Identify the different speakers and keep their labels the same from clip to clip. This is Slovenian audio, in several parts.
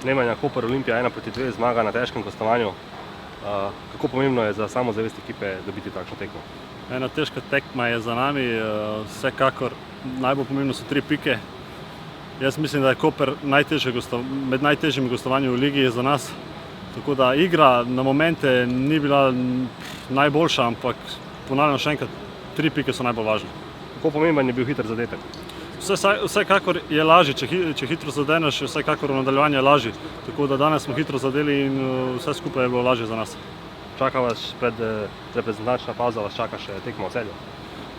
Speaker 1: Nemanja Koper Olimpija 1-2 zmaga na težkem gostovanju. Kako pomembno je za samozavest ekipe dobiti takšno tekmo?
Speaker 2: Ena težka tekma je za nami, vsekakor najbolj pomembno so 3 pike. Jaz mislim, da je Koper med najtežjimi gostovanji v ligi za nas. Tako da igra na momente ni bila najboljša, ampak ponavljam še enkrat, 3 pike so najbolj važne.
Speaker 1: Kako pomemben je bil hiter zadetek?
Speaker 2: Vsekakor je lažje, če hitro zadeneš, vsekakor v nadaljevanju je lažje. Tako da danes smo hitro zadeli in vse skupaj je bilo lažje za nas.
Speaker 1: Čaka vas pred reprezentančna pauza, vas čaka še tekma v Celju?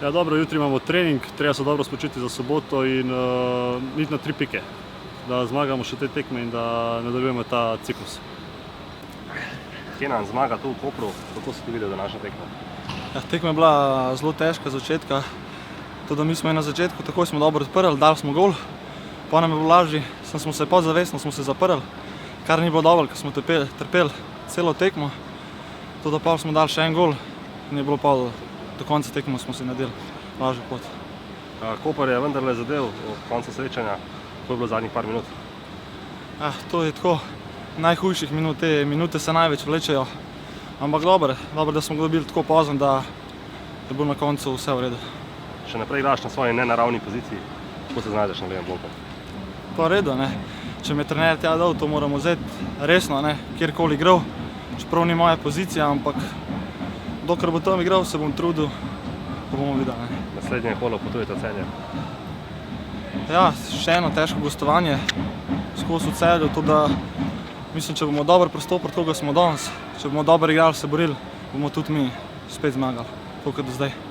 Speaker 2: Ja, dobro, jutri imamo trening, treba se dobro spočiti za soboto in iti na 3 pike. Da zmagamo še te tekme in da nadaljujemo ta ciklus.
Speaker 1: Kenan zmaga tu v Kopru, kako si ti videl današnjo tekmo?
Speaker 3: Ja, tekma je bila zelo težka začetka. Tudi mi smo na začetku, takoj smo dobro odprli, dali smo gol. Pa nam je bilo lažje, smo se podzavestno zaprli, kar ni bilo dobro, ker smo trpeli celo tekmo. Tudi pa smo dali še en gol in je bilo pa do konca tekmo smo si naredili lažjo pot.
Speaker 1: Koper je vendarle zadel ob koncu srečanja, kako je bilo zadnjih par minut?
Speaker 3: To je tako, najhujših minut, te minute se največ vlečejo. Ampak dobro, da smo ga dobili tako pozno, da je bilo na koncu vse v redu.
Speaker 1: Še naprej igraš na svoji nenaravni poziciji, kako se znajdeš na levem bloku?
Speaker 3: Pa v redu, če me trener tja dal, to moramo vzeti resno, kjerkoli igral. Čeprav ni moja pozicija, ampak dokler bo tam igral, se bom trudil, pa bomo videli.
Speaker 1: Naslednje kolo potujete v Celje?
Speaker 3: Ja, še eno težko gostovanje skozi v Celju, tudi mislim, če bomo dobro pristopili, tako kot smo danes, če bomo dobro igrali, se borili, bomo tudi mi spet zmagali, tako kot do zdaj.